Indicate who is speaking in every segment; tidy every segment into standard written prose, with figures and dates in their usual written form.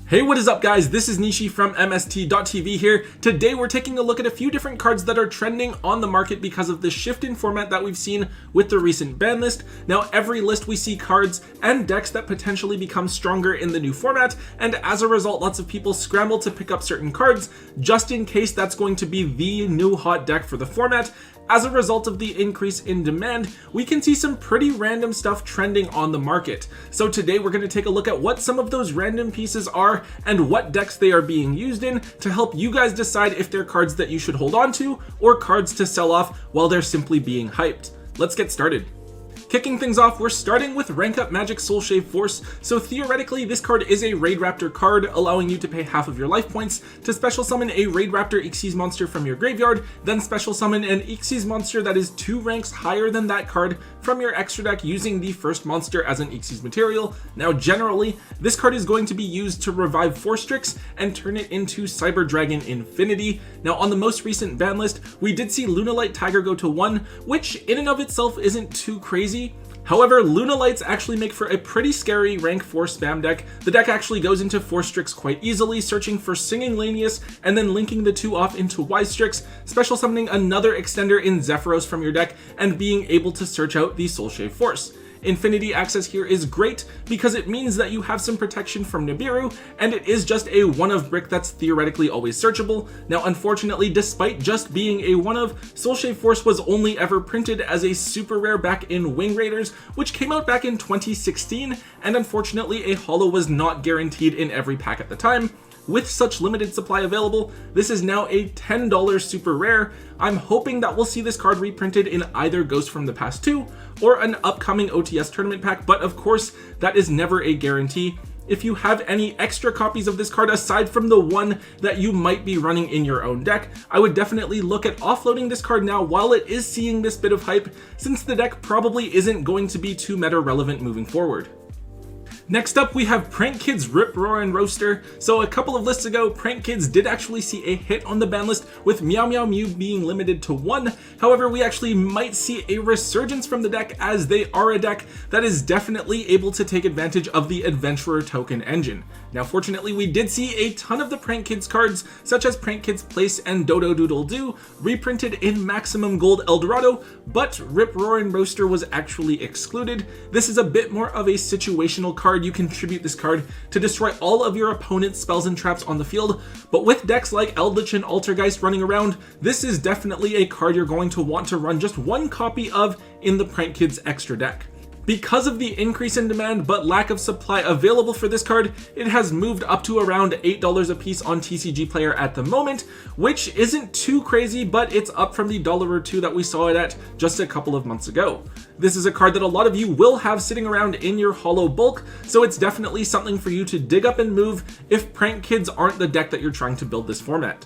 Speaker 1: Hey, what is up guys? This is Nishi from MST.TV here. Today we're taking a look at a few different cards that are trending on the market because of the shift in format that we've seen with the recent ban list. Now every list we see cards and decks that potentially become stronger in the new format, and as a result lots of people scramble to pick up certain cards just in case that's going to be the new hot deck for the format. As a result of the increase in demand, we can see some pretty random stuff trending on the market. So today we're going to take a look at what some of those random pieces are and what decks they are being used in to help you guys decide if they're cards that you should hold on to or cards to sell off while they're simply being hyped. Let's get started. Kicking things off, we're starting with Rank Up Magic Soul Shave Force. So theoretically, this card is a Raid Raptor card, allowing you to pay half of your life points to special summon a Raid Raptor Xyz monster from your graveyard, then special summon an Xyz monster that is 2 ranks higher than that card from your extra deck using the first monster as an Xyz material. Now generally, this card is going to be used to revive Forstrix and turn it into Cyber Dragon Infinity. Now on the most recent ban list, we did see Lunalight Tiger go to 1, which in and of itself isn't too crazy. However, Lunalights actually make for a pretty scary rank 4 spam deck. The deck actually goes into Forstrix quite easily, searching for Singing Lanius and then linking the 2 off into Ystrix, special summoning another extender in Zephyros from your deck, and being able to search out the Soul Shave Force. Infinity access here is great because it means that you have some protection from Nibiru, and it is just a 1 of brick that's theoretically always searchable. Now unfortunately, despite just being a 1 of, Soul Shave Force was only ever printed as a super rare back in Wing Raiders, which came out back in 2016, and unfortunately a holo was not guaranteed in every pack at the time. With such limited supply available, this is now a $10 super rare. I'm hoping that we'll see this card reprinted in either Ghost from the Past 2 or an upcoming OTS tournament pack, but of course, that is never a guarantee. If you have any extra copies of this card aside from the one that you might be running in your own deck, I would definitely look at offloading this card now while it is seeing this bit of hype, since the deck probably isn't going to be too meta relevant moving forward. Next up, we have Prank Kids Rip Roarin' Roaster. So a couple of lists ago, Prank Kids did actually see a hit on the ban list with Meow Meow Mew being limited to 1. However, we actually might see a resurgence from the deck, as they are a deck that is definitely able to take advantage of the Adventurer token engine. Now fortunately, we did see a ton of the Prank Kids cards, such as Prank Kids Place and Dodo Doodle Doo, reprinted in Maximum Gold Eldorado, but Rip Roarin' Roaster was actually excluded. This is a bit more of a situational card. You contribute this card to destroy all of your opponent's spells and traps on the field, but with decks like Eldritch and Altergeist running around, this is definitely a card you're going to want to run just 1 copy of in the Prank Kids extra deck. Because of the increase in demand but lack of supply available for this card, it has moved up to around $8 a piece on TCG Player at the moment, which isn't too crazy, but it's up from the $1 or $2 that we saw it at just a couple of months ago. This is a card that a lot of you will have sitting around in your holo bulk, so it's definitely something for you to dig up and move if Prank Kids aren't the deck that you're trying to build this format.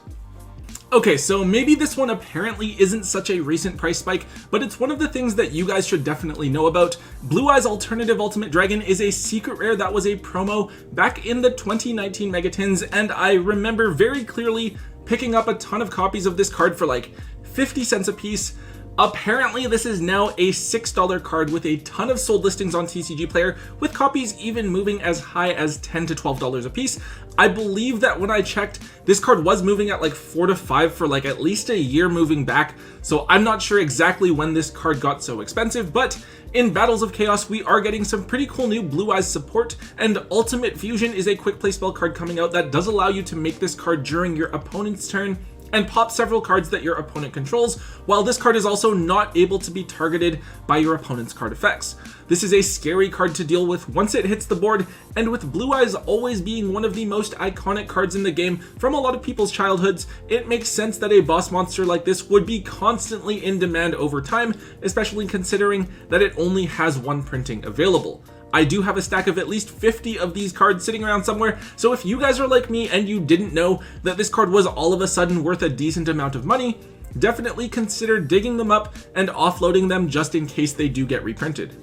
Speaker 1: Okay, so maybe this one apparently isn't such a recent price spike, but it's one of the things that you guys should definitely know about. Blue Eyes Alternative Ultimate Dragon is a secret rare that was a promo back in the 2019 Megatins, and I remember very clearly picking up a ton of copies of this card for like 50 cents a piece. Apparently this is now a $6 card with a ton of sold listings on TCG Player, with copies even moving as high as $10 to $12 a piece. I believe that when I checked, this card was moving at like 4 to 5 for like at least a year moving back, so I'm not sure exactly when this card got so expensive, but in Battles of Chaos, we are getting some pretty cool new Blue Eyes support, and Ultimate Fusion is a quick play spell card coming out that does allow you to make this card during your opponent's turn and pop several cards that your opponent controls, while this card is also not able to be targeted by your opponent's card effects. This is a scary card to deal with once it hits the board, and with Blue Eyes always being one of the most iconic cards in the game from a lot of people's childhoods, it makes sense that a boss monster like this would be constantly in demand over time, especially considering that it only has 1 printing available. I do have a stack of at least 50 of these cards sitting around somewhere, so if you guys are like me and you didn't know that this card was all of a sudden worth a decent amount of money, definitely consider digging them up and offloading them just in case they do get reprinted.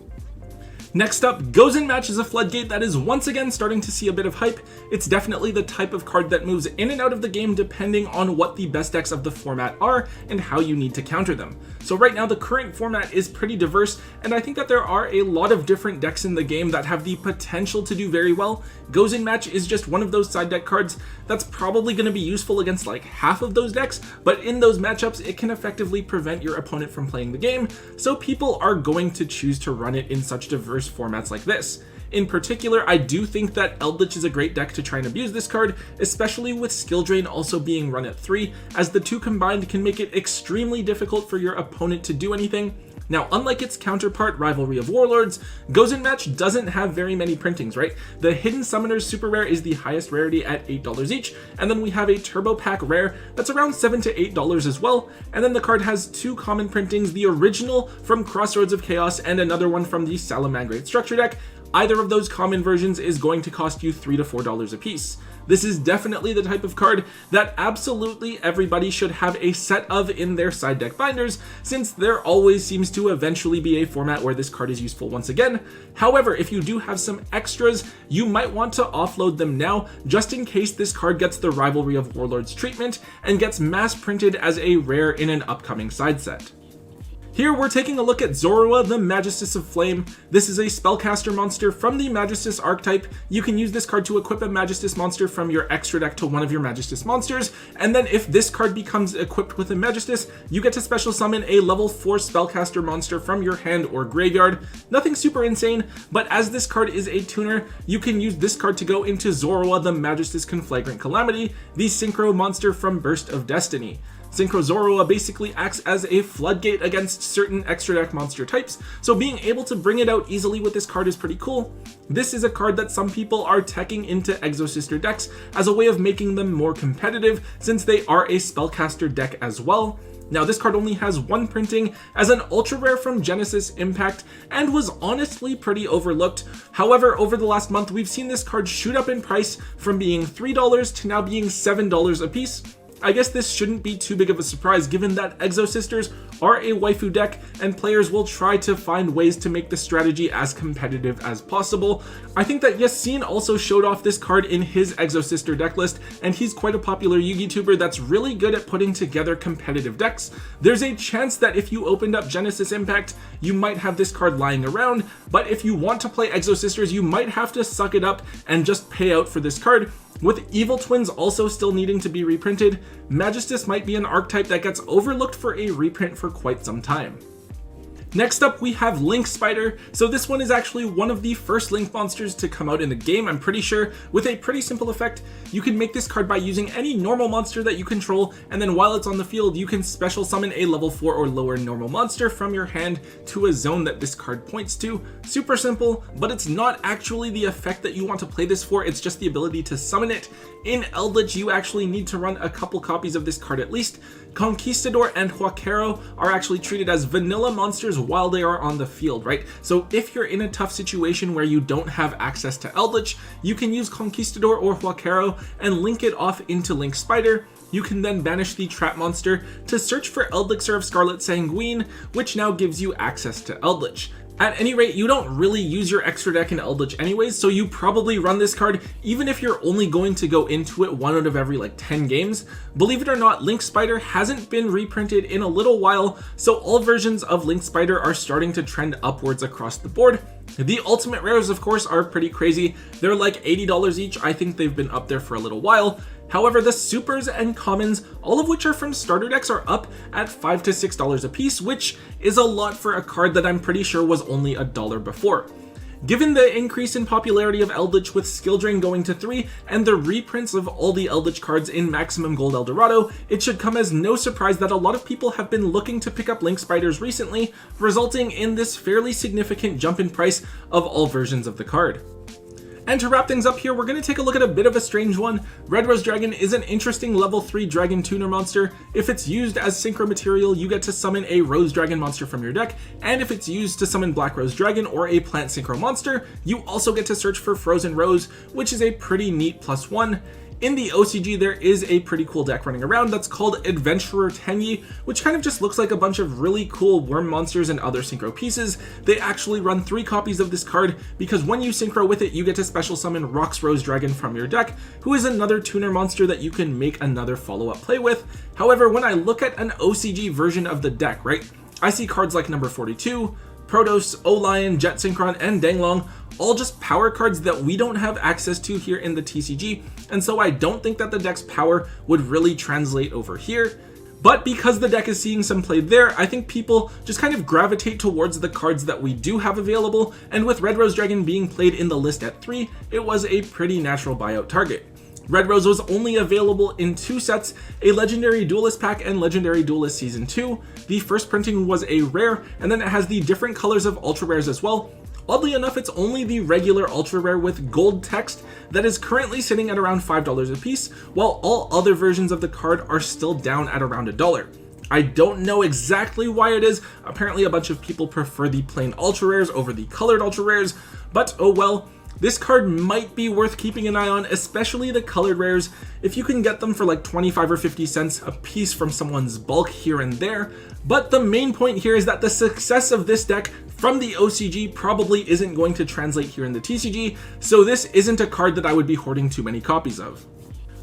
Speaker 1: Next up, Goin Match is a floodgate that is once again starting to see a bit of hype. It's definitely the type of card that moves in and out of the game depending on what the best decks of the format are and how you need to counter them. So right now the current format is pretty diverse, and I think that there are a lot of different decks in the game that have the potential to do very well. Goin Match is just one of those side deck cards that's probably going to be useful against like half of those decks, but in those matchups it can effectively prevent your opponent from playing the game, so people are going to choose to run it in such diverse formats like this. In particular, I do think that Eldritch is a great deck to try and abuse this card, especially with Skill Drain also being run at 3, as the two combined can make it extremely difficult for your opponent to do anything. Now, unlike its counterpart, Rivalry of Warlords, Goin Match doesn't have very many printings, right? The Hidden Summoners Super Rare is the highest rarity at $8 each, and then we have a Turbo Pack Rare that's around $7 to $8 as well, and then the card has 2 common printings, the original from Crossroads of Chaos and another one from the Salamangreat Structure deck. Either of those common versions is going to cost you $3 to $4 a piece. This is definitely the type of card that absolutely everybody should have a set of in their side deck binders, since there always seems to eventually be a format where this card is useful once again. However, if you do have some extras, you might want to offload them now, just in case this card gets the Rivalry of Warlords treatment and gets mass printed as a rare in an upcoming side set. Here we're taking a look at Zoroa, the Magistus of Flame. This is a spellcaster monster from the Magistus archetype. You can use this card to equip a Magistus monster from your extra deck to one of your Magistus monsters, and then if this card becomes equipped with a Magistus, you get to special summon a level 4 spellcaster monster from your hand or graveyard. Nothing super insane, but as this card is a tuner, you can use this card to go into Zoroa, the Magistus Conflagrant Calamity, the synchro monster from Burst of Destiny. Synchro Zoroa basically acts as a floodgate against certain extra deck monster types, so being able to bring it out easily with this card is pretty cool. This is a card that some people are teching into Exosister decks as a way of making them more competitive, since they are a spellcaster deck as well. Now, this card only has 1 printing as an ultra rare from Genesis Impact and was honestly pretty overlooked. However, over the last month, we've seen this card shoot up in price from being $3 to now being $7 a piece. I guess this shouldn't be too big of a surprise given that Exosisters are a waifu deck and players will try to find ways to make the strategy as competitive as possible. I think that Yassine also showed off this card in his Exosister deck list, and he's quite a popular Yu-Gi tuber that's really good at putting together competitive decks. There's a chance that if you opened up Genesis Impact, you might have this card lying around, but if you want to play Exosisters, you might have to suck it up and just pay out for this card. With Evil Twins also still needing to be reprinted, Magistus might be an archetype that gets overlooked for a reprint for quite some time. Next up, we have Link Spider. So this one is actually one of the first Link monsters to come out in the game, I'm pretty sure, with a pretty simple effect. You can make this card by using any normal monster that you control, and then while it's on the field, you can special summon a level 4 or lower normal monster from your hand to a zone that this card points to. Super simple, but it's not actually the effect that you want to play this for, it's just the ability to summon it. In Eldritch, you actually need to run a couple copies of this card at least. Conquistador and Huaquero are actually treated as vanilla monsters while they are on the field, right? So if you're in a tough situation where you don't have access to Eldritch, you can use Conquistador or Huaquero and link it off into Link Spider. You can then banish the trap monster to search for Elixir of Scarlet Sanguine, which now gives you access to Eldritch. At any rate, you don't really use your extra deck in Eldritch anyways, so you probably run this card even if you're only going to go into it 1 out of every like 10 games. Believe it or not, Link Spider hasn't been reprinted in a little while, so all versions of Link Spider are starting to trend upwards across the board. The ultimate rares, of course, are pretty crazy. They're like $80 each. I think they've been up there for a little while. However, the supers and commons, all of which are from starter decks, are up at $5 to $6 a piece, which is a lot for a card that I'm pretty sure was only $1 before. Given the increase in popularity of Eldritch with Skill Drain going to 3 and the reprints of all the Eldritch cards in Maximum Gold Eldorado, it should come as no surprise that a lot of people have been looking to pick up Link Spiders recently, resulting in this fairly significant jump in price of all versions of the card. And to wrap things up here, we're going to take a look at a bit of a strange one. Red Rose Dragon is an interesting level 3 dragon tuner monster. If it's used as synchro material, you get to summon a Rose Dragon monster from your deck, and if it's used to summon Black Rose Dragon or a plant synchro monster, you also get to search for Frozen Rose, which is a pretty neat +1. In the OCG, there is a pretty cool deck running around that's called Adventurer Tenyi, which kind of just looks like a bunch of really cool worm monsters and other synchro pieces. They actually run 3 copies of this card because when you synchro with it, you get to special summon Rox Rose Dragon from your deck, who is another tuner monster that you can make another follow-up play with. However, when I look at an OCG version of the deck, right, I see cards like number 42, Protos, Olion, Jet Synchron, and Danglong, all just power cards that we don't have access to here in the TCG, and so I don't think that the deck's power would really translate over here. But because the deck is seeing some play there, I think people just kind of gravitate towards the cards that we do have available, and with Red Rose Dragon being played in the list at 3, it was a pretty natural buyout target. Red Rose was only available in 2 sets, a Legendary Duelist pack and Legendary Duelist Season 2. The first printing was a rare, and then it has the different colors of ultra rares as well. Oddly enough, it's only the regular ultra rare with gold text that is currently sitting at around $5 a piece, while all other versions of the card are still down at around $1. I don't know exactly why it is. Apparently a bunch of people prefer the plain ultra rares over the colored ultra rares, but oh well. This card might be worth keeping an eye on, especially the colored rares, if you can get them for like 25 or 50 cents a piece from someone's bulk here and there. But the main point here is that the success of this deck from the OCG probably isn't going to translate here in the TCG, so this isn't a card that I would be hoarding too many copies of.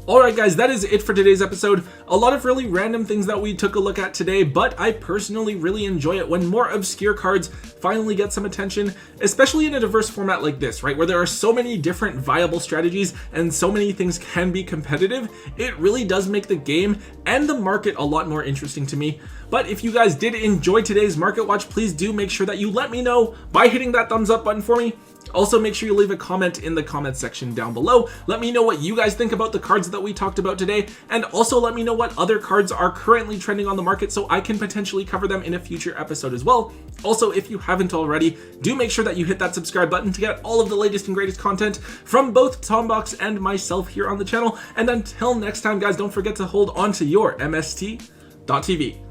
Speaker 1: Alright guys, that is it for today's episode. A lot of really random things that we took a look at today, but I personally really enjoy it when more obscure cards finally get some attention, especially in a diverse format like this, right? Where there are so many different viable strategies and so many things can be competitive. It really does make the game and the market a lot more interesting to me. But if you guys did enjoy today's Market Watch, please do make sure that you let me know by hitting that thumbs up button for me. Also, make sure you leave a comment in the comment section down below. Let me know what you guys think about the cards that we talked about today, and also let me know what other cards are currently trending on the market so I can potentially cover them in a future episode as well. Also, if you haven't already, do make sure that you hit that subscribe button to get all of the latest and greatest content from both Tombox and myself here on the channel. And until next time, guys, don't forget to hold on to your MST.TV.